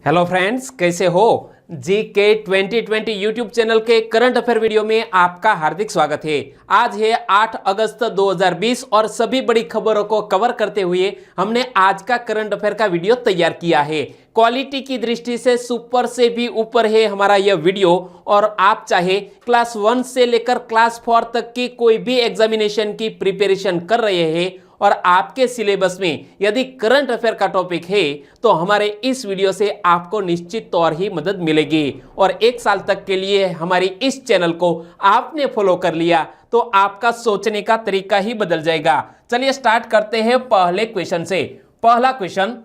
Hello friends, कैसे हो। GK 2020 YouTube channel के करंट अफेयर वीडियो में आपका हार्दिक स्वागत है। आज है 8 अगस्त 2020 और सभी बड़ी खबरों को कवर करते हुए हमने आज का करंट अफेयर का वीडियो तैयार किया है। क्वालिटी की दृष्टि से सुपर से भी ऊपर है हमारा यह वीडियो। और आप चाहे क्लास 1 से लेकर क्लास 4 तक की कोई भी एग्जामिनेशन की प्रिपरेशन कर रहे हैं और आपके सिलेबस में यदि करंट अफेयर का टॉपिक है तो हमारे इस वीडियो से आपको निश्चित तौर ही मदद मिलेगी। और 1 साल तक के लिए हमारी इस चैनल को आपने फॉलो कर लिया तो आपका सोचने का तरीका ही बदल जाएगा। चलिए स्टार्ट करते हैं पहले क्वेश्चन से। पहला क्वेश्चन,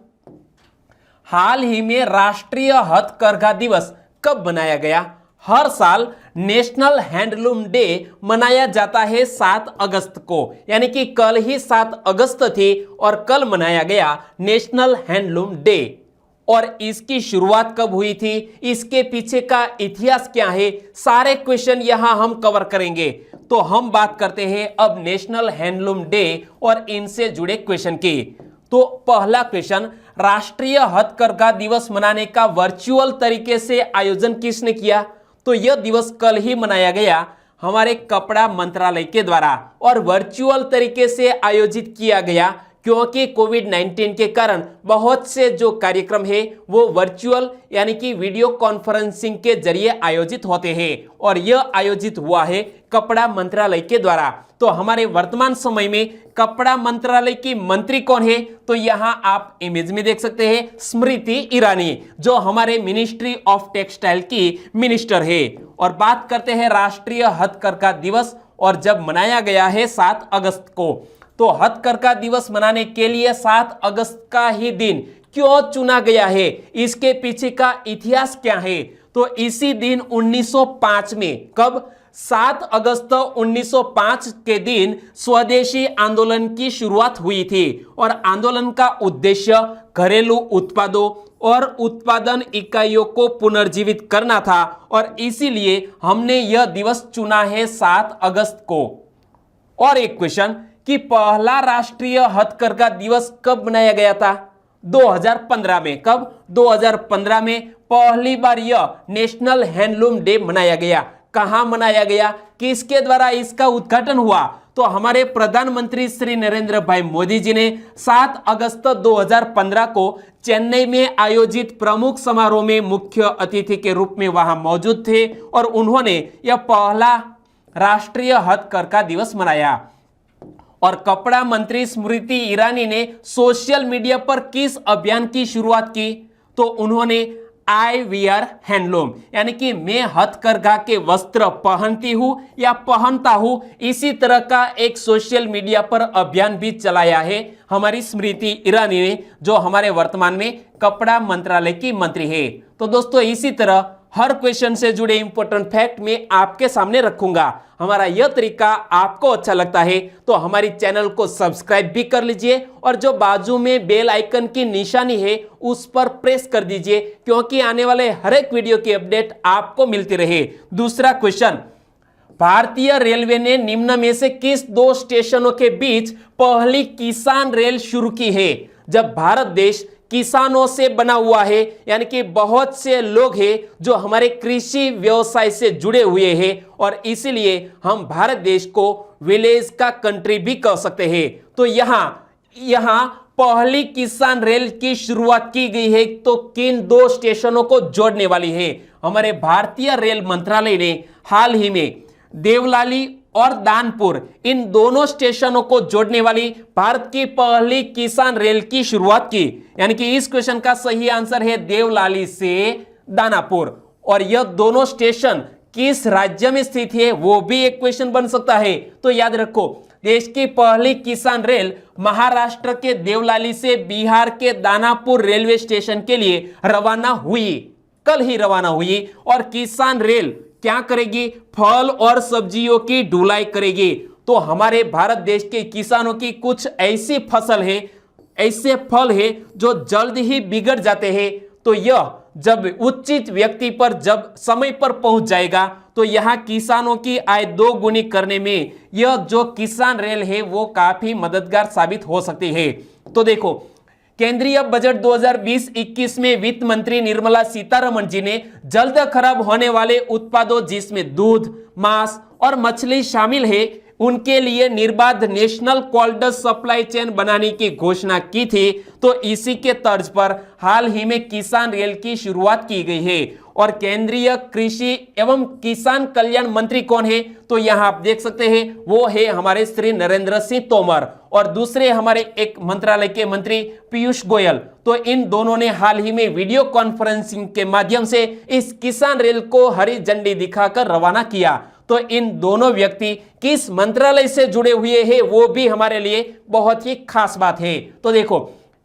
हाल ही में राष्ट्रीय हथकरघा दिवस कब मनाया गया। हर साल नेशनल हैंडलूम डे मनाया जाता है 7 अगस्त को, यानी कि कल ही 7 अगस्त थी और कल मनाया गया नेशनल हैंडलूम डे। और इसकी शुरुआत कब हुई थी, इसके पीछे का इतिहास क्या है, सारे क्वेश्चन यहां हम कवर करेंगे। तो हम बात करते हैं अब नेशनल हैंडलूम डे और इनसे जुड़े क्वेश्चन की। तो पहला क्वेश्चन, राष्ट्रीय हथकरघा दिवस मनाने का वर्चुअल तरीके से आयोजन किसने किया। तो यह दिवस कल ही मनाया गया हमारे कपड़ा मंत्रालय के द्वारा और वर्चुअल तरीके से आयोजित किया गया क्योंकि कोविड-19 के कारण बहुत से जो कार्यक्रम है वो वर्चुअल यानी कि वीडियो कॉन्फ्रेंसिंग के जरिए आयोजित होते हैं और यह आयोजित हुआ है कपड़ा मंत्रालय के द्वारा। तो हमारे वर्तमान समय में कपड़ा मंत्रालय की मंत्री कौन है, तो यहां आप इमेज में देख सकते हैं स्मृति ईरानी, जो हमारे मिनिस्ट्री ऑफ टेक्सटाइल की मिनिस्टर है। और बात करते हैं राष्ट्रीय हथकरघा दिवस और जब मनाया गया है 7 अगस्त को। तो हथकरघा दिवस मनाने के लिए 7 अगस्त का ही दिन क्यों चुना गया है, इसके पीछे का इतिहास क्या है। तो इसी दिन 1905 में, कब, 7 अगस्त 1905 के दिन स्वदेशी आंदोलन की शुरुआत हुई थी और आंदोलन का उद्देश्य घरेलू उत्पादों और उत्पादन इकाइयों को पुनर्जीवित करना था और इसीलिए हमने यह दिवस चुना है 7 अगस्त को। और एक क्वेश्चन कि पहला राष्ट्रीय हथकरघा दिवस कब मनाया गया था। 2015 में। कब, 2015 में पहली बार यह नेशनल हैंडलूम डे मनाया गया। कहां मनाया गया, किसके द्वारा इसका उद्घाटन हुआ, तो हमारे प्रधानमंत्री श्री नरेंद्र भाई मोदी जी ने 7 अगस्त 2015 को चेन्नई में आयोजित प्रमुख समारोह में मुख्य अतिथि के रूप में वहां मौजूद थे और उन्होंने यह पहला राष्ट्रीय हथकरघा दिवस मनाया। और कपड़ा मंत्री स्मृति ईरानी ने सोशल मीडिया पर किस अभियान की शुरुआत की, तो उन्होंने आई वियर हैंडलूम, यानी कि मैं हथकरघा के वस्त्र पहनती हूं या पहनता हूं, इसी तरह का एक सोशल मीडिया पर अभियान भी चलाया है हमारी स्मृति ईरानी ने, जो हमारे वर्तमान में कपड़ा मंत्रालय की मंत्री है। तो दोस्तों, इसी तरह हर क्वेश्चन से जुड़े इंपॉर्टेंट फैक्ट में आपके सामने रखूंगा। हमारा यह तरीका आपको अच्छा लगता है तो हमारी चैनल को सब्सक्राइब भी कर लीजिए और जो बाजू में बेल आइकन की निशानी है उस पर प्रेस कर दीजिए क्योंकि आने वाले हर एक वीडियो की अपडेट आपको मिलती रहे। दूसरा क्वेश्चन, भारतीय रेलवे ने निम्न में से किस 2 स्टेशनों के बीच पहली किसान रेल शुरू की है। जब भारत देश किसानों से बना हुआ है, यानी कि बहुत से लोग हैं जो हमारे कृषि व्यवसाय से जुड़े हुए हैं और इसीलिए हम भारत देश को विलेज का कंट्री भी कह सकते हैं। तो यहां पहली किसान रेल की शुरुआत की गई है। तो किन 2 स्टेशनों को जोड़ने वाली है, हमारे भारतीय रेल मंत्रालय ने हाल ही में देवलाली और दानपुर, इन दोनों स्टेशनों को जोड़ने वाली भारत की पहली किसान रेल की शुरुआत की। यानी कि इस क्वेश्चन का सही आंसर है देवलाली से दानापुर। और यह दोनों स्टेशन किस राज्य में स्थित है वो भी एक क्वेश्चन बन सकता है। तो याद रखो, देश की पहली किसान रेल महाराष्ट्र के देवलाली से बिहार के दानापुर रेलवे स्टेशन के लिए रवाना हुई, कल ही रवाना हुई। और किसान रेल क्या करेगी, फल और सब्जियों की ढुलाई करेगी। तो हमारे भारत देश के किसानों की कुछ ऐसी फसल है, ऐसे फल है जो जल्द ही बिगड़ जाते हैं। तो यह जब उचित व्यक्ति पर जब समय पर पहुंच जाएगा तो यहां किसानों की आय 2 गुनी करने में यह जो किसान रेल है वो काफी मददगार साबित हो सकती है। तो देखो, केंद्रीय बजट 2020-21 में वित्त मंत्री निर्मला सीतारमण जी ने जल्द खराब होने वाले उत्पादों जिसमें दूध, मांस और मछली शामिल है उनके लिए निर्बाध नेशनल कोल्ड सप्लाई चेन बनाने की घोषणा की थी। तो इसी के तर्ज पर हाल ही में किसान रेल की शुरुआत की गई है। और केंद्रीय कृषि एवं किसान कल्याण मंत्री कौन है? तो यहां आप देख सकते हैं वो है हमारे श्री नरेंद्र सिंह तोमर और दूसरे हमारे एक मंत्रालय के मंत्री पीयूष गोयल। तो इन दोनों ने हाल ही में वीडियो कॉन्फ्रेंसिंग के माध्यम से इस किसान रेल को हरी झंडी दिखाकर रवाना किया। तो इन दोनों व्यक्ति किस मंत्रालय से जुड़े हुए हैं वो भी हमारे लिए बहुत ही खास बात है। तो देखो,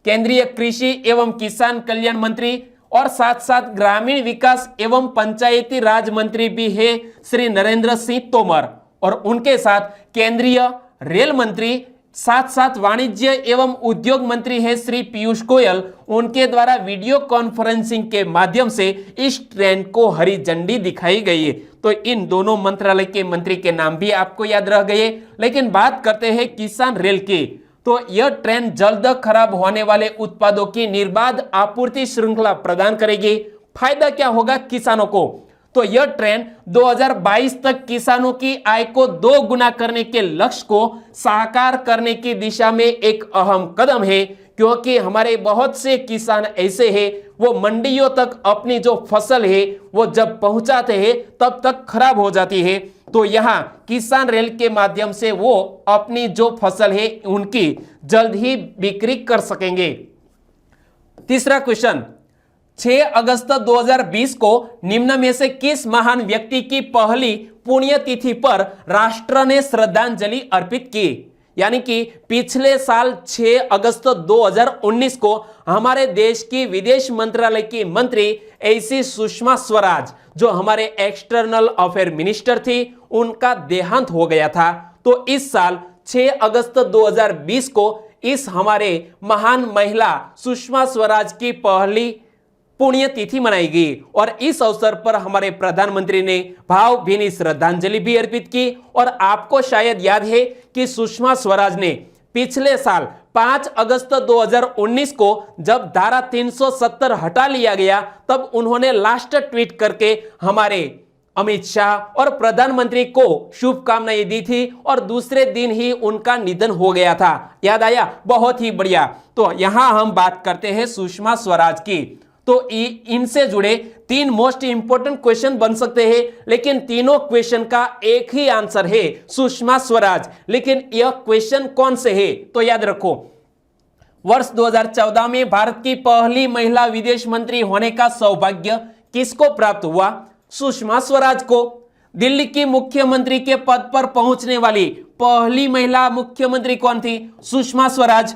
केंद्रीय कृषि एवं किसान कल्याण मंत्री और साथ साथ ग्रामीण विकास एवं पंचायती राज मंत्री भी है श्री नरेंद्र सिंह तोमर और उनके साथ केंद्रीय रेल मंत्री साथ साथ वाणिज्य एवं उद्योग मंत्री है श्री पीयूष गोयल। उनके द्वारा वीडियो कॉन्फ्रेंसिंग के माध्यम से इस ट्रेन को हरी झंडी दिखाई गई है। तो इन दोनों मंत्रालय के मंत्री के नाम भी आपको याद रह गए। लेकिन बात करते हैं किसान रेल की। तो यह ट्रेन जल्द खराब होने वाले उत्पादों की निर्बाध आपूर्ति श्रृंखला प्रदान करेगी। फायदा क्या होगा किसानों को? तो यह ट्रेन 2022 तक किसानों की आय को 2 गुना करने के लक्ष्य को साकार करने की दिशा में एक अहम कदम है, क्योंकि हमारे बहुत से किसान ऐसे हैं वो मंडियों तक अपनी जो फसल है वो जब पहुंचाते हैं तब तक खराब हो जाती है। तो यहाँ किसान रेल के माध्यम से वो अपनी जो फसल है उनकी जल्द ही बिक्री कर सकेंगे। तीसरा क्वेश्चन, 6 अगस्त 2020 को निम्न में से किस महान व्यक्ति की पहली पुण्यतिथि पर राष्ट्र ने श्रद्धांजलि अर्पित की? यानी कि पिछले साल 6 अगस्त 2019 को हमारे देश की विदेश मंत्रालय की मंत्री ऐसी सुषमा स्वराज जो हमारे एक्सटर्नल अफेयर मिनिस्टर थी, उनका देहांत हो गया था। तो इस साल 6 अगस्त 2020 को इस हमारे महान महिला सुषमा स्वराज की पहली पुण्यतिथि मनाई गई और इस अवसर पर हमारे प्रधानमंत्री ने भावभीनी श्रद्धांजलि भी अर्पित की। और आपको शायद याद है कि सुषमा स्वराज ने पिछले साल 5 अगस्त 2019 को जब धारा 370 हटा लिया गया तब उन्होंने लास्ट ट्वीट करके हमारे अमित शाह और प्रधानमंत्री को शुभकामनाएं दी थी और दूसरे दिन ही उनका निधन हो गया था। याद आया? बहुत ही बढ़िया। तो यहां हम बात करते हैं सुषमा स्वराज की। तो इनसे जुड़े 3 मोस्ट इंपोर्टेंट क्वेश्चन बन सकते हैं, लेकिन तीनों क्वेश्चन का एक ही आंसर है सुषमा स्वराज। लेकिन यह क्वेश्चन कौन से है? तो याद रखो, वर्ष 2014 में भारत की पहली महिला विदेश मंत्री होने का सौभाग्य किसको प्राप्त हुआ? सुषमा स्वराज को। दिल्ली की मुख्यमंत्री के पद पर पहुंचने वाली पहली महिला मुख्यमंत्री कौन थी? सुषमा स्वराज।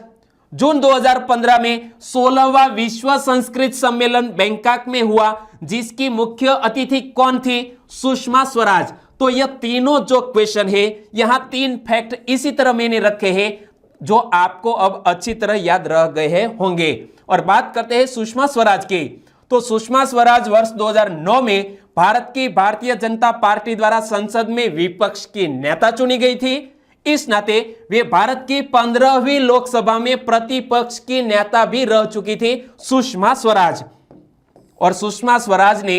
जून 2015 में 16वां विश्व संस्कृत सम्मेलन बैंकॉक में हुआ, जिसकी मुख्य अतिथि कौन थी? सुषमा स्वराज। तो यह तीनों जो क्वेश्चन है, यहां 3 फैक्ट इसी तरह मैंने रखे हैं जो आपको अब अच्छी तरह याद रह गए होंगे। और बात करते हैं सुषमा स्वराज की। तो सुषमा स्वराज वर्ष 2009 में भारत की भारतीय जनता पार्टी द्वारा संसद में विपक्ष की नेता चुनी गई थी। इस नाते वे भारत की 15वीं लोकसभा में प्रतिपक्ष की नेता भी रह चुकी थी सुषमा स्वराज। और सुषमा स्वराज ने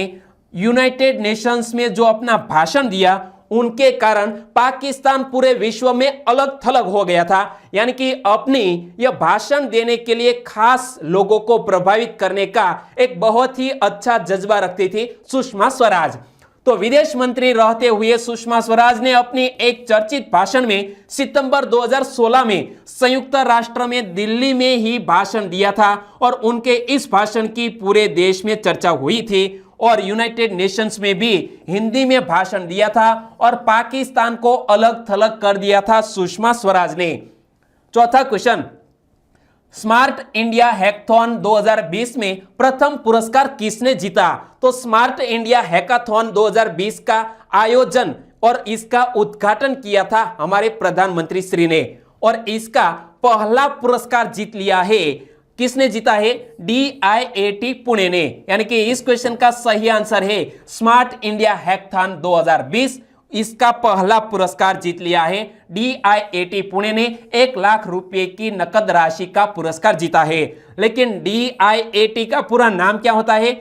यूनाइटेड नेशंस में जो अपना भाषण दिया, उनके कारण पाकिस्तान पूरे विश्व में अलग थलग हो गया था। यानी कि अपनी यह भाषण देने के लिए खास लोगों को प्रभावित करने का एक बहुत ही अच्छा जज्बा रखती थी सुषमा स्वराज। तो विदेश मंत्री रहते हुए सुषमा स्वराज ने अपनी एक चर्चित भाषण में सितंबर 2016 में संयुक्त राष्ट्र में दिल्ली में ही भाषण दिया था और उनके इस भाषण की पूरे देश में चर्चा हुई थी और यूनाइटेड नेशंस में भी हिंदी में भाषण दिया था और पाकिस्तान को अलग थलग कर दिया था सुषमा स्वराज ने। चौथा क्वेश्चन, स्मार्ट इंडिया हैकाथॉन 2020 में प्रथम पुरस्कार किसने जीता? तो स्मार्ट इंडिया हैकाथॉन 2020 का आयोजन और इसका उद्घाटन किया था हमारे प्रधानमंत्री श्री ने और इसका पहला पुरस्कार जीत लिया है। किसने जीता है? DIIT पुणे ने। यानी कि इस क्वेश्चन का सही आंसर है स्मार्ट इंडिया हैकाथॉन 2020 इसका पहला पुरस्कार जीत लिया है। DIAT पुणे ने 1 लाख रुपए की नकद राशि का पुरस्कार जीता है। लेकिन DIAT का पूरा नाम क्या होता है?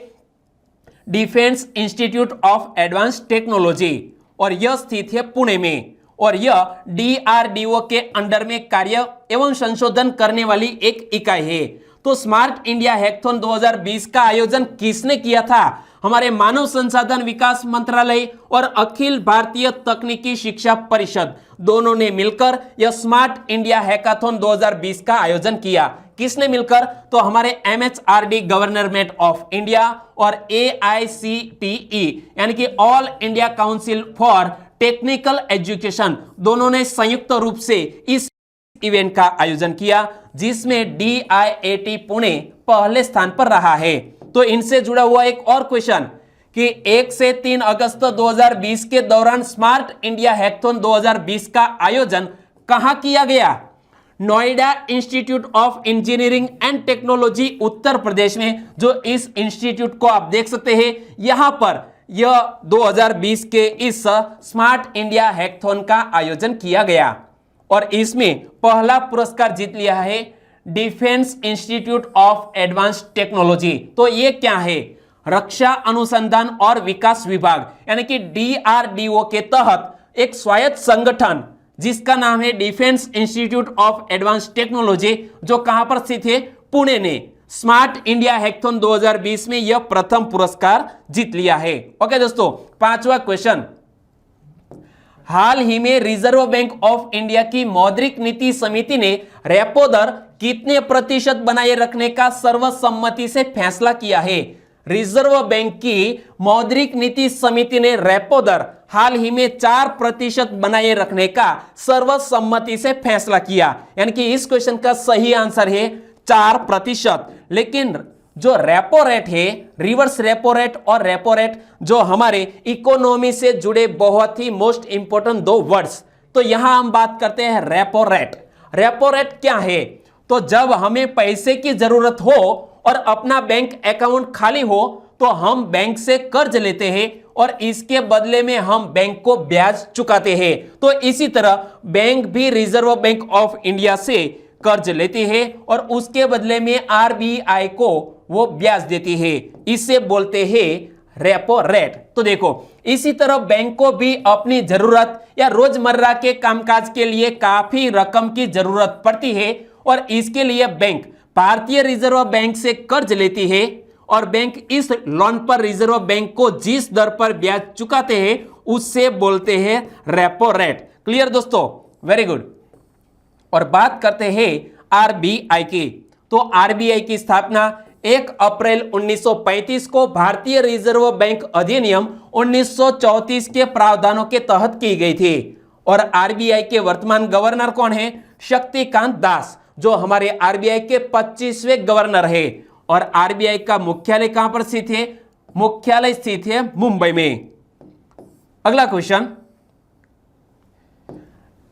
Defence institute of advance technology, और यह स्थित है पुणे में, और यह DRDO के अंडर में कार्य एवं संशोधन करने वाली एक इकाई है। तो स्मार्ट इंडिया हैकाथॉन 2020 का आयोजन किसने किया था? हमारे मानव संसाधन विकास मंत्रालय और अखिल भारतीय तकनीकी शिक्षा परिषद दोनों ने मिलकर यह स्मार्ट इंडिया हैकाथॉन 2020 का आयोजन किया। किसने मिलकर? तो हमारे MHRD गवर्नमेंट ऑफ इंडिया और AICTE यानी कि all India council for technical education दोनों ने संयुक्त रूप से इस इवेंट का आयोजन किया, जिसमें DIAT पुणे पहले स्थान पर रहा है। तो इनसे जुड़ा हुआ एक और क्वेश्चन कि 1 से 3 अगस्त 2020 के दौरान स्मार्ट इंडिया हैकाथॉन 2020 का आयोजन कहां किया गया? Noida institute of engineering and technology Uttar Pradesh में। जो इस इंस्टीट्यूट को आप देख सकते हैं, यहां पर यह 2020 के इस स्मार्ट इंडिया हैकाथॉन का आयोजन किया गया, और इसमें पहला पुरस्कार जीत लिया है defence institute of advance technology. तो ये क्या है? रक्षा अनुसंधान और विकास विभाग यानी कि DRDO के तहत एक स्वायत्त संगठन जिसका नाम है defence institute of advance technology, जो कहां पर स्थित है? पुणे ने स्मार्ट इंडिया हैकाथॉन 2020 में यह प्रथम पुरस्कार जीत लिया है। ओके दोस्तों, 5वां क्वेश्चन, हाल ही में रिजर्व बैंक ऑफ इंडिया की मौद्रिक नीति समिति ने रेपो दर कितने प्रतिशत बनाए रखने का सर्वसम्मति से फैसला किया है? रिजर्व बैंक की मौद्रिक नीति समिति ने रेपो दर हाल ही में 4% बनाए रखने का सर्वसम्मति से फैसला किया, यानी कि इस क्वेश्चन का सही आंसर है 4%। लेकिन जो रेपो रेट है, रिवर्स रेपो रेट और रेपो रेट, जो हमारे इकोनॉमी से जुड़े बहुत ही मोस्ट इंपोर्टेंट 2 वर्ड्स, तो यहां हम बात करते हैं रेपो रेट। रेपो रेट क्या है? तो जब हमें पैसे की जरूरत हो और अपना बैंक अकाउंट खाली हो तो हम बैंक से कर्ज लेते हैं और इसके बदले में हम बैंक को ब्याज चुकाते हैं। तो इसी तरह बैंक भी रिजर्व बैंक ऑफ इंडिया से कर्ज लेती है और उसके बदले में RBI को वो ब्याज देती है। इसे बोलते हैं रेपो रेट। तो देखो, इसी तरह बैंक को भी अपनी जरूरत या रोजमर्रा के कामकाज के लिए काफी रकम की जरूरत पड़ती है और इसके लिए बैंक भारतीय रिजर्व बैंक से कर्ज लेती है और बैंक इस लोन पर रिजर्व बैंक को जिस दर पर ब्याज चुकाते हैं उससे बोलते हैं रेपो रेट। क्लियर दोस्तों? Very good. और बात करते हैं RBI की। तो RBI की स्थापना 1 अप्रैल 1935 को भारतीय रिजर्व बैंक अधिनियम 1934 के प्रावधानों के तहत की गई थी। और RBI के वर्तमान गवर्नर कौन है? शक्तिकांत दास, जो हमारे RBI के 25वें गवर्नर है। और RBI का मुख्यालय कहां पर स्थित है? मुख्यालय स्थित है मुंबई में। अगला क्वेश्चन,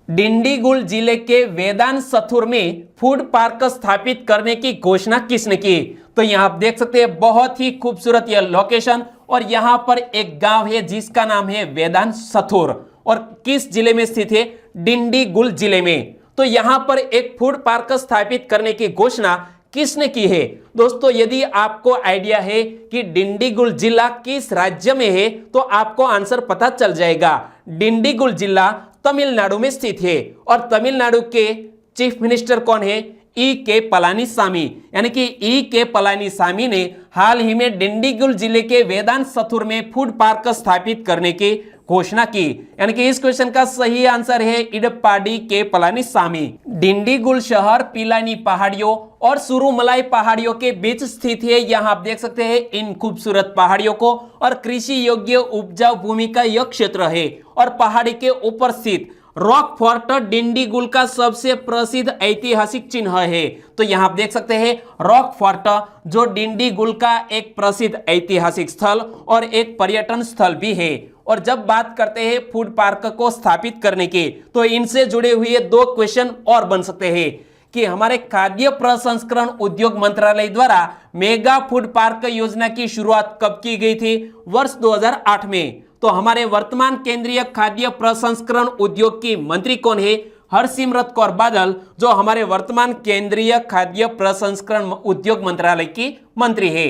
डिंडीगुल जिले के वेदांत सथुर में फूड पार्क स्थापित करने की घोषणा किसने की? तो यहां आप देख सकते हैं बहुत ही खूबसूरत यह लोकेशन, और यहां पर एक गांव है जिसका नाम है वेदांत सथुर, और किस जिले में स्थित है? डिंडीगुल जिले में। तो यहां पर एक फूड पार्क स्थापित करने की घोषणा किसने की है? दोस्तों, यदि आपको आइडिया है कि डिंडीगुल जिला किस राज्य में है तो आपको आंसर पता चल जाएगा। डिंडीगुल जिला तमिलनाडु में स्थित है और तमिलनाडु के चीफ मिनिस्टर कौन है? E.K. पलानीसामी, यानी कि E.K. पलानीसामी ने हाल ही में डिंडीगुल जिले के वेदांत सथुर में फूड पार्क स्थापित करने की घोषणा की, यानी कि इस क्वेश्चन का सही आंसर है इडप्पाडी के पलानीसामी। डिंडीगुल शहर पिलानी पहाड़ियों और सुरुमलाई पहाड़ियों के बीच स्थित है। यहाँ आप देख सकते हैं इन खूबसूरत पहाड़ियों को, और कृषि योग्य उपजाऊ भूमि का यह क्षेत्र है। और पहाड़ी के ऊपर स्थित रॉक फोर्ट डिंडीगुल का सबसे प्रसिद्ध ऐतिहासिक चिन्ह है। तो यहाँ आप देख सकते हैं रॉक फोर्ट, जो डिंडीगुल का एक प्रसिद्ध ऐतिहासिक स्थल और एक पर्यटन स्थल भी है। और जब बात करते हैं फूड पार्क को स्थापित करने की, तो इनसे जुड़े हुए 2 क्वेश्चन और बन सकते हैं कि हमारे खाद्य प्रसंस्करण उद्योग मंत्रालय द्वारा मेगा फूड पार्क योजना की शुरुआत कब की गई थी? वर्ष 2008 में। तो हमारे वर्तमान केंद्रीय खाद्य प्रसंस्करण उद्योग की मंत्री कौन है? हरसिमरत कौर बादल, जो हमारे वर्तमान केंद्रीय खाद्य प्रसंस्करण उद्योग मंत्रालय की मंत्री है।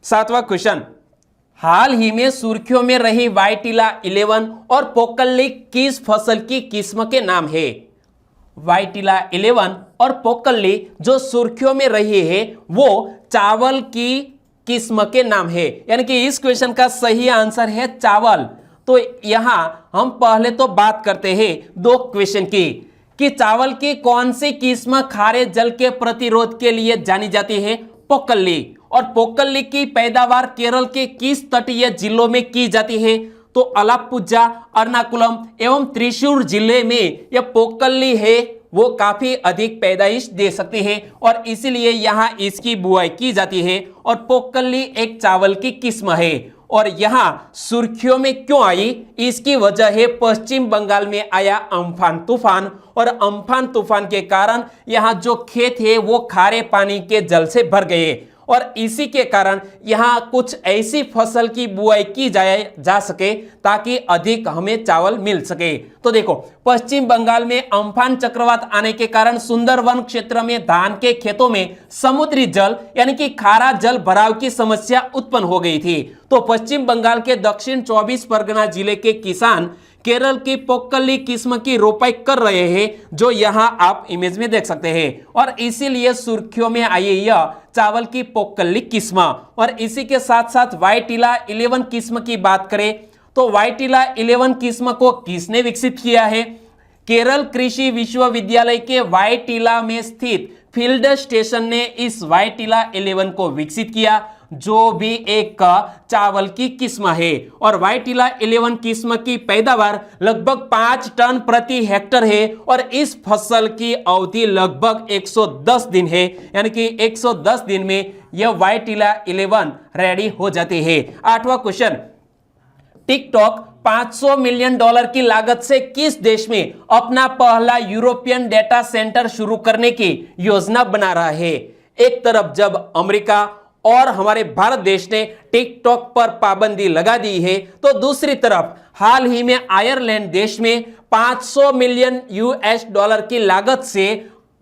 7वां क्वेश्चन, हाल ही में सुर्खियों में रही वाइटिला 11 और पोकल्ली किस फसल की किस्म के नाम है? वाइटिला 11 और पोकल्ली जो सुर्खियों में रही है वो चावल की किस्म के नाम है, यानी कि इस क्वेश्चन का सही आंसर है चावल। तो यहां हम पहले तो बात करते हैं दो क्वेश्चन की कि चावल की कौन सी किस्म खारे जल के प्रतिरोध के लिए जानी जाती है? पोकल्ली। और पोकल्ली की पैदावार केरल के किस तटीय जिलों में की जाती है? तो अलाप्पुझा, एर्नाकुलम एवं त्रिशूर जिले में यह पोकल्ली है वो काफी अधिक पैदाइश दे सकती है और इसीलिए यहां इसकी बुआई की जाती है। और पोकल्ली एक चावल की किस्म है और यहां सुर्खियों में क्यों आई? इसकी वजह है पश्चिम बंगाल में आया अम्फान तूफान, और अम्फान तूफान के कारण यहां जो खेत है वो खारे पानी के जल से भर गए और इसी के कारण यहां कुछ ऐसी फसल की बुआई की जा सके ताकि अधिक हमें चावल मिल सके। तो देखो, पश्चिम बंगाल में अम्फान चक्रवात आने के कारण सुंदरवन क्षेत्र में धान के खेतों में समुद्री जल यानी कि खारा जल भराव की समस्या उत्पन्न हो गई थी। तो पश्चिम बंगाल के दक्षिण 24 परगना जिले के किसान केरल की पोकल्ली किस्म की रोपाई कर रहे हैं, जो यहां आप इमेज में देख सकते हैं, और इसीलिए सुर्खियों में आई यह चावल की पोकल्ली किस्म। और इसी के साथ साथ वाइटिला 11 किस्म की बात करें तो वाइटिला 11 किस्म को किसने विकसित किया है? केरल कृषि विश्वविद्यालय के वाइटिला में स्थित फील्ड स्टेशन ने इस वाइटिला 11 को विकसित किया, जो भी एक चावल की किस्म है। और वाइटिला 11 किस्म की पैदावार लगभग 5 टन प्रति हेक्टर है और इस फसल की अवधि लगभग 110 दिन है, यानी कि 110 दिन में यह वाइटिला 11 रेडी हो जाती है। 8वां क्वेश्चन, टिकटॉक $500 मिलियन की लागत से किस देश में अपना पहला यूरोपियन डेटा सेंटर शुरू करने की योजना बना रहा है? एक तरफ जब अमेरिका और हमारे भारत देश ने टिकटॉक पर पाबंदी लगा दी है, तो दूसरी तरफ हाल ही में आयरलैंड देश में $500 मिलियन की लागत से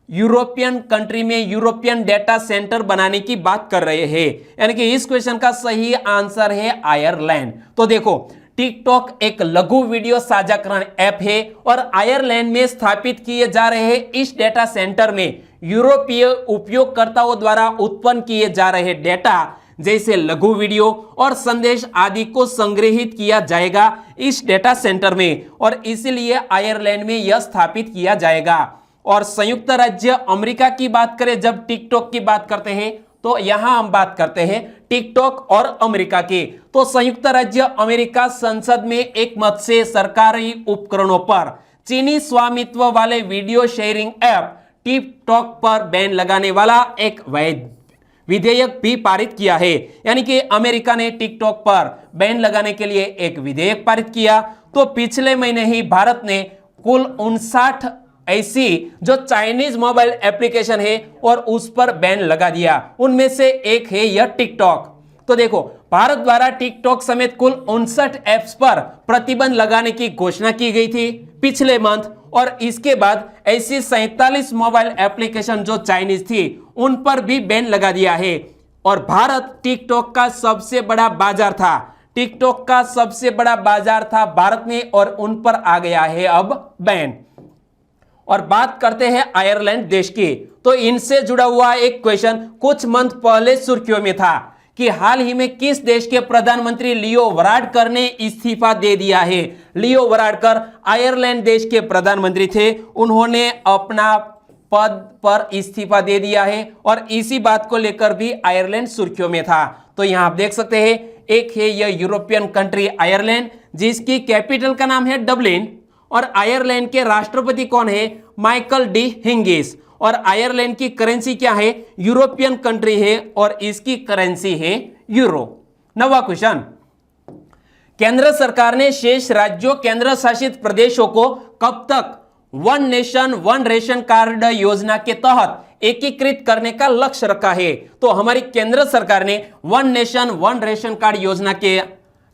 यूरोपियन कंट्री में यूरोपियन डेटा सेंटर बनाने की बात कर रहे हैं, यानी कि इस क्वेश्चन का सही आंसर है आयरलैंड। तो देखो, टिकटॉक एक लघु वीडियो साझाकरण ऐप है और आयरलैंड में स्थापित किए जा रहे इस डेटा सेंटर में यूरोपीय उपयोगकर्ताओं द्वारा उत्पन्न किए जा रहे डेटा जैसे लघु वीडियो और संदेश आदि को संग्रहित किया जाएगा इस डेटा सेंटर में, और इसीलिए आयरलैंड में यह स्थापित किया जाएगा। और संयुक्त राज्य अमेरिका की बात करें, जब टिकटॉक की बात करते हैं तो यहां हम बात करते हैं टिकटॉक और अमेरिका की। तो संयुक्त राज्य अमेरिका संसद में एक मत से सरकारी उपकरणों पर चीनी स्वामित्व वाले वीडियो शेयरिंग ऐप टिकटॉक पर बैन लगाने वाला एक विधेयक भी पारित किया है, यानी कि अमेरिका ने टिकटॉक पर बैन लगाने के लिए एक विधेयक पारित किया। तो पिछले महीने ही भारत ने कुल 59 ऐसी जो चाइनीज मोबाइल एप्लीकेशन है और उस पर बैन लगा दिया, उनमें से एक है यह टिकटॉक। तो देखो, भारत द्वारा टिकटॉक समेत कुल 59 ऐप्स पर प्रतिबंध लगाने की घोषणा की गई थी पिछले मंथ, और इसके बाद ऐसी 47 मोबाइल एप्लीकेशन जो चाइनीज थी उन पर भी बैन लगा दिया है। और भारत टिकटॉक का सबसे बड़ा बाजार था, टिकटॉक का सबसे बड़ा बाजार था भारत में, और उन पर आ गया है अब बैन। और बात करते हैं आयरलैंड देश की, तो इनसे जुड़ा हुआ एक क्वेश्चन कुछ मंथ पहले सुर्खियों में था कि हाल ही में किस देश के प्रधानमंत्री लियो वराडकर ने इस्तीफा दे दिया है। लियो वराडकर आयरलैंड देश के प्रधानमंत्री थे, उन्होंने अपना पद पर इस्तीफा दे दिया है और इसी बात को लेकर भी आयरलैंड सुर्खियों में था। तो यहां आप देख सकते हैं, एक है यह यूरोपियन कंट्री आयरलैंड जिसकी कैपिटल का नाम है डबलिन, और आयरलैंड के राष्ट्रपति कौन है? Michael D Hingis. और आयरलैंड की करेंसी क्या है? यूरोपियन कंट्री है और इसकी करेंसी है यूरो। 9वां क्वेश्चन, केंद्र सरकार ने शेष राज्यों केंद्र शासित प्रदेशों को कब तक one nation one ration card योजना के तहत एकीकृत करने का लक्ष्य रखा है? तो हमारी केंद्र सरकार ने one nation one ration card योजना के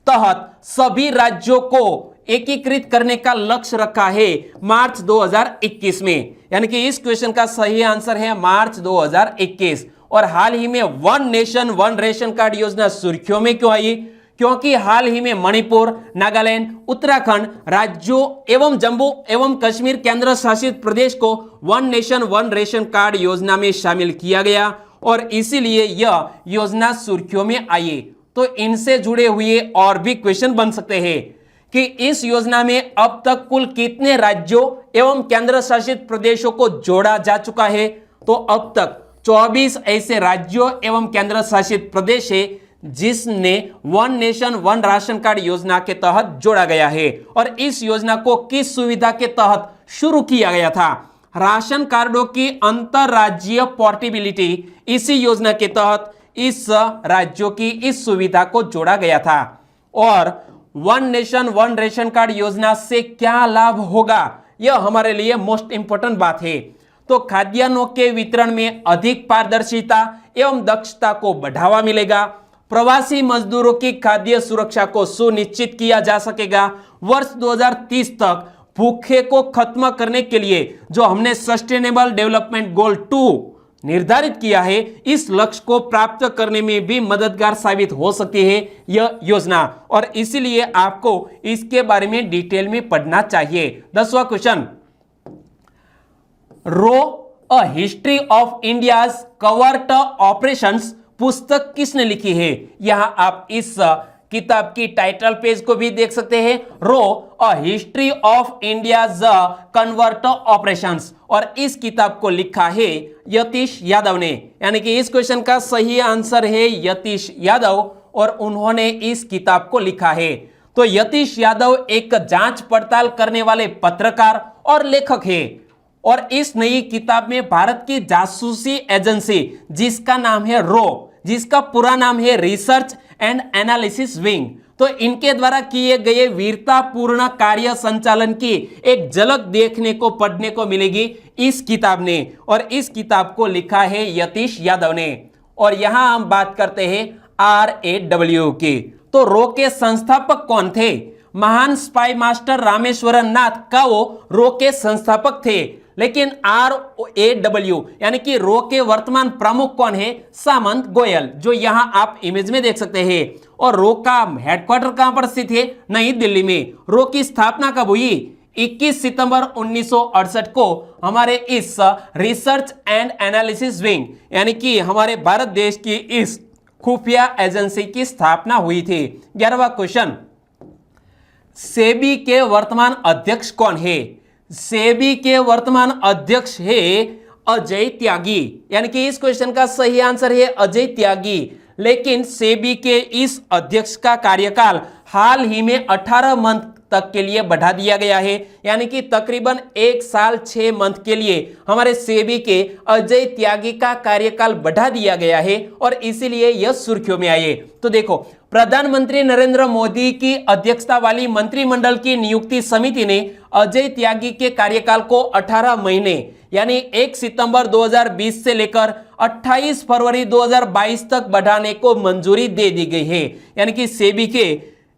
तहत सभी राज्यों को एकीकृत करने का लक्ष्य रखा है मार्च 2021 में। यानी कि इस क्वेश्चन का सही आंसर है मार्च 2021। और हाल ही में one nation one ration card योजना सुर्खियों में क्यों आई? क्योंकि हाल ही में मणिपुर, नागालैंड, उत्तराखंड राज्यों एवं जम्मू एवं कश्मीर केंद्र शासित प्रदेश को one nation one ration card योजना में शामिल किया गया और इसीलिए यह योजना सुर्खियों में आई। तो इनसे जुड़े हुए और भी क्वेश्चन बन सकते हैं कि इस योजना में अब तक कुल कितने राज्यों एवं केंद्र शासित प्रदेशों को जोड़ा जा चुका है? तो अब तक 24 ऐसे राज्यों एवं केंद्र शासित प्रदेश है जिसने one nation one ration card योजना के तहत जोड़ा गया है। और इस योजना को किस सुविधा के तहत शुरू किया गया था? राशन कार्डों की अंतरराज्यीय पोर्टेबिलिटी, इसी योजना के तहत इस राज्यों की इस सुविधा को जोड़ा गया था। और one nation one ration card योजना से क्या लाभ होगा, यह हमारे लिए मोस्ट इंपोर्टेंट बात है। तो खाद्यान्नों के वितरण में अधिक पारदर्शिता एवं दक्षता को बढ़ावा मिलेगा। प्रवासी मजदूरों की खाद्य सुरक्षा को सुनिश्चित किया जा सकेगा। वर्ष 2030 तक भूखे को खत्म करने के लिए जो हमने सस्टेनेबल डेवलपमेंट गोल 2 निर्धारित किया है, इस लक्ष्य को प्राप्त करने में भी मददगार साबित हो सकती है यह योजना। और इसीलिए आपको इसके बारे में डिटेल में पढ़ना चाहिए। 10वां क्वेश्चन, रो a history of India's covert operations पुस्तक किसने लिखी है? यहां आप इस किताब की टाइटल पेज को भी देख सकते हैं, रो a history of India's covert operations. और इस किताब को लिखा है यतीश यादव ने। यानी कि इस क्वेश्चन का सही आंसर है यतीश यादव और उन्होंने इस किताब को लिखा है। तो यतीश यादव एक जांच पड़ताल करने वाले पत्रकार और लेखक है। और इस नई किताब में भारत की जासूसी एजेंसी जिसका नाम है रो, जिसका पूरा नाम है रिसर्च एंड एनालिसिस विंग, तो इनके द्वारा किए गए वीरतापूर्ण कार्य संचालन की एक झलक देखने को पढ़ने को मिलेगी इस किताब ने। और इस किताब को लिखा है यतीश यादव ने। और यहां हम बात करते हैं RAW की। तो रो के संस्थापक कौन थे? महान स्पाई मास्टर रामेश्वरन नाथ का वो रो के संस्थापक थे। लेकिन RAW यानी कि रो के वर्तमान प्रमुख कौन है? सामंत गोयल, जो यहां आप इमेज में देख सकते हैं। और रो का हेडक्वार्टर कहां पर स्थित है? नई दिल्ली में। रो की स्थापना कब हुई? 21 सितंबर 1968 को हमारे इस रिसर्च एंड एनालिसिस विंग यानी कि हमारे भारत देश की इस खुफिया एजेंसी की स्थापना हुई थी। 11वां क्वेश्चन, सेबी के वर्तमान अध्यक्ष कौन है? सेबी के वर्तमान अध्यक्ष है अजय त्यागी। यानी कि इस क्वेश्चन का सही आंसर है अजय त्यागी। लेकिन सेबी के इस अध्यक्ष का कार्यकाल हाल ही में 18 मंथ तक के लिए बढ़ा दिया गया है। यानी कि तकरीबन 1 साल 6 मंथ के लिए हमारे सेबी के अजय त्यागी का कार्यकाल बढ़ा दिया गया है और इसीलिए यह सुर्खियों में आए। तो देखो, प्रधानमंत्री नरेंद्र मोदी की अध्यक्षता वाली मंत्रिमंडल की नियुक्ति समिति ने अजय त्यागी के कार्यकाल को 18 महीने यानी 1 सितंबर 2020 से लेकर 28 फरवरी 2022 तक बढ़ाने को मंजूरी दे दी गई है। यानी कि सेबी के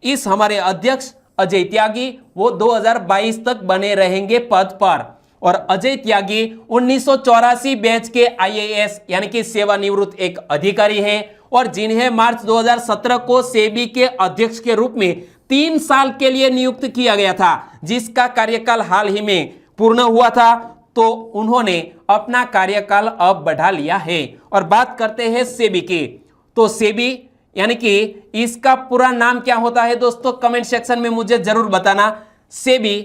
इस हमारे अध्यक्ष अजय त्यागी वो 2022 तक बने रहेंगे पद पर। और अजय त्यागी 1984 बैच के IAS यानी कि सेवानिवृत्त एक अधिकारी हैं और जिन्हें मार्च 2017 को सेबी के अध्यक्ष के रूप में 3 साल के लिए नियुक्त किया गया था, जिसका कार्यकाल हाल ही में पूर्ण हुआ था। तो उन्होंने अपना कार्यकाल अब बढ़ा लिया है। और बात करते हैं सेबी की। तो सेबी यानी कि इसका पूरा नाम क्या होता है दोस्तों, कमेंट सेक्शन में मुझे जरूर बताना। सेबी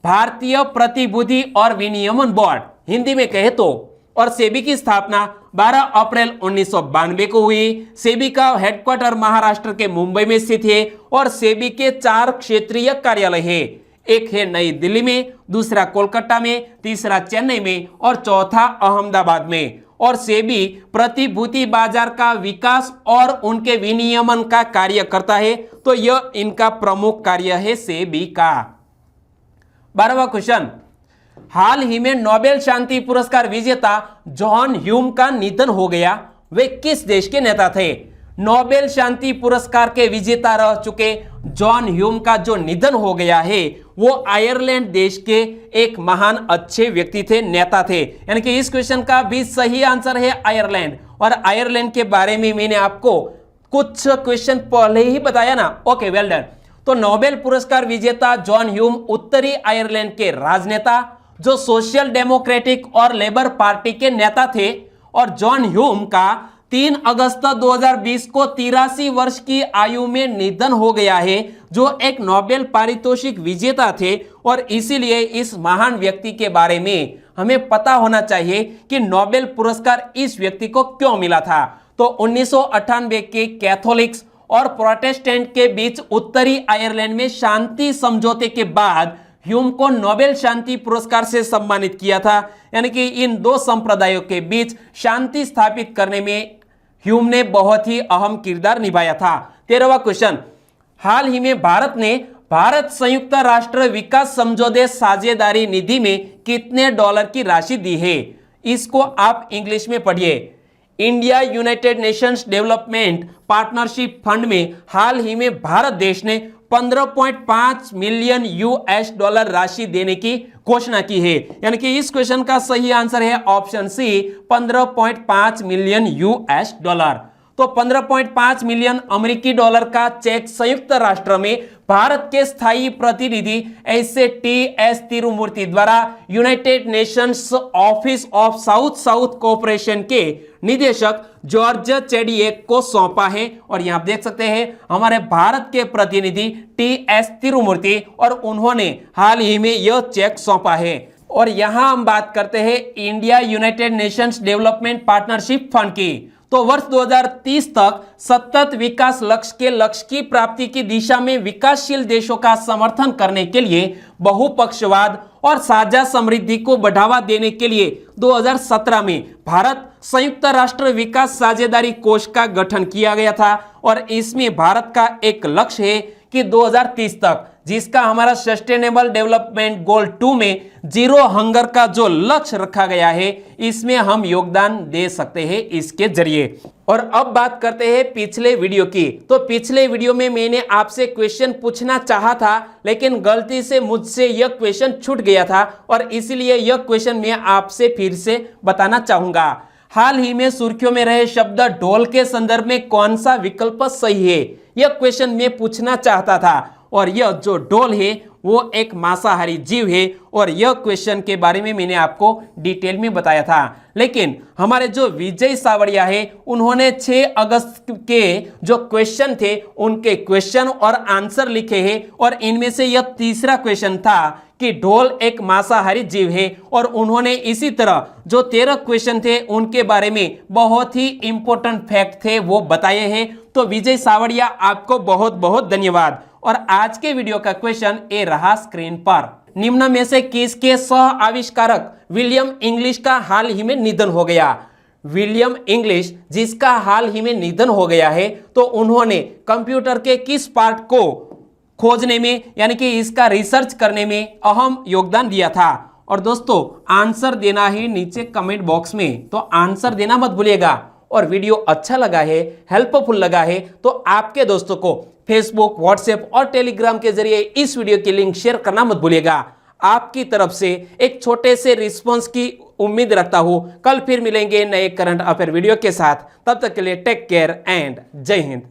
भारतीय प्रतिभूति और विनियमन बोर्ड हिंदी में कहे तो। और सेबी की स्थापना 12 अप्रैल 1992 को हुई। सेबी का हेडक्वार्टर महाराष्ट्र के मुंबई में स्थित है और सेबी के 4 क्षेत्रीय कार्यालय है। एक है नई दिल्ली में, दूसरा कोलकाता में, तीसरा चेन्नई में और चौथा अहमदाबाद में। और सेबी प्रतिभूति बाजार का विकास और उनके विनियमन का कार्य करता है। तो यह इनका प्रमुख कार्य है सेबी का। 12वां क्वेश्चन, हाल ही में नोबेल शांति पुरस्कार विजेता जॉन ह्यूम का निधन हो गया। वे किस देश के नेता थे? नोबेल शांति पुरस्कार के विजेता रह चुके जॉन ह्यूम का जो निधन हो गया है वो आयरलैंड देश के एक महान अच्छे व्यक्ति थे, नेता थे। यानी कि इस क्वेश्चन का भी सही आंसर है आयरलैंड। और आयरलैंड के बारे में मैंने आपको कुछ क्वेश्चन पहले ही बताया ना। Okay, well done. तो नोबेल पुरस्कार विजेता जॉन ह्यूम उत्तरी आयरलैंड के राजनेता जो सोशल डेमोक्रेटिक और लेबर पार्टी के नेता थे। और जॉन ह्यूम का 3 अगस्त 2020 को 83 वर्ष की आयु में निधन हो गया है, जो एक नोबेल पारितोषिक विजेता थे। और इसीलिए इस महान व्यक्ति के बारे में हमें पता होना चाहिए कि नोबेल पुरस्कार इस व्यक्ति को क्यों मिला था। तो 1998 के कैथोलिक्स और प्रोटेस्टेंट के बीच उत्तरी आयरलैंड में शांति समझौते के बाद ह्यूम को नोबेल शांति पुरस्कार से सम्मानित किया था। यानी कि इन दो संप्रदायों के बीच शांति स्थापित करने में ह्यूम ने बहुत ही अहम किरदार निभाया था। 13वां क्वेश्चन, हाल ही में भारत ने भारत संयुक्त राष्ट्र विकास समझौते साझेदारी निधि में कितने डॉलर की राशि दी है? इसको आप इंग्लिश में पढ़िए। India United Nations development partnership fund में हाल ही में भारत देश ने 15.5 मिलियन यूएस डॉलर राशि देने की घोषणा की है। यानी कि इस क्वेश्चन का सही आंसर है option C, 15.5 million US dollar. तो 15.5 मिलियन अमेरिकी डॉलर का चेक संयुक्त राष्ट्र में भारत के स्थायी प्रतिनिधि एस तिरुमूर्ति द्वारा United Nations office of south south cooperation के निदेशक जॉर्ज चेडिएक को सौंपा है। और यहां आप देख सकते हैं हमारे भारत के प्रतिनिधि टी.एस. तिरुमूर्ति, और उन्होंने हाल ही में यह चेक सौंपा है। और यहां हम बात करते हैं India United Nations development partnership fund की। तो वर्ष 2030 तक सतत विकास लक्ष्य की प्राप्ति की दिशा में विकासशील देशों का समर्थन करने के लिए बहुपक्षवाद और साझा समृद्धि को बढ़ावा देने के लिए 2017 में भारत संयुक्त राष्ट्र विकास साझेदारी कोष का गठन किया गया था। और इसमें भारत का एक लक्ष्य है कि 2030 तक, जिसका हमारा सस्टेनेबल डेवलपमेंट गोल 2 में जीरो हंगर का जो लक्ष्य रखा गया है, इसमें हम योगदान दे सकते हैं इसके जरिए। और अब बात करते हैं पिछले वीडियो की। तो पिछले वीडियो में मैंने आपसे क्वेश्चन पूछना चाहा था, लेकिन गलती से मुझसे यह क्वेश्चन छूट गया था, और इसलिए यह क्वेश्चन मैं आपसे फिर से बताना चाहूंगा। हाल ही में सुर्खियों में रहे शब्द ढोल के संदर्भ में कौन सा विकल्प सही है, यह क्वेश्चन मैं पूछना चाहता था। और यह जो ढोल है वो एक मांसाहारी जीव है, और यह क्वेश्चन के बारे में मैंने आपको डिटेल में बताया था। लेकिन हमारे जो विजय सावड़िया है, उन्होंने 6 अगस्त के जो क्वेश्चन थे उनके क्वेश्चन और आंसर लिखे हैं, और इनमें से यह तीसरा क्वेश्चन था कि ढोल एक मांसाहारी जीव है। और उन्होंने इसी तरह जो 13 क्वेश्चन थे उनके बारे में बहुत ही इंपॉर्टेंट फैक्ट थे वो बताए हैं। तो विजय सावड़िया, आपको बहुत बहुत धन्यवाद। और आज के वीडियो का क्वेश्चन ए रहा स्क्रीन पर, निम्न में से किसके सह आविष्कारक विलियम इंग्लिश का हाल ही में निधन हो गया? विलियम इंग्लिश जिसका हाल ही में निधन हो गया है, तो उन्होंने कंप्यूटर के किस पार्ट को खोजने में, यानी कि इसका रिसर्च करने में अहम योगदान दिया था? और दोस्तों, आंसर देना है नीचे कमेंट बॉक्स में, तो आंसर देना मत भूलिएगा। और वीडियो अच्छा लगा है, हेल्पफुल लगा है, तो आपके दोस्तों को फेसबुक, व्हाट्सएप और टेलीग्राम के जरिए इस वीडियो की लिंक शेयर करना मत भूलिएगा। आपकी तरफ से एक छोटे से रिस्पॉन्स की उम्मीद रखता हूं। कल फिर मिलेंगे नए करंट अफेयर वीडियो के साथ। तब तक के लिए टेक केयर एंड जय हिंद।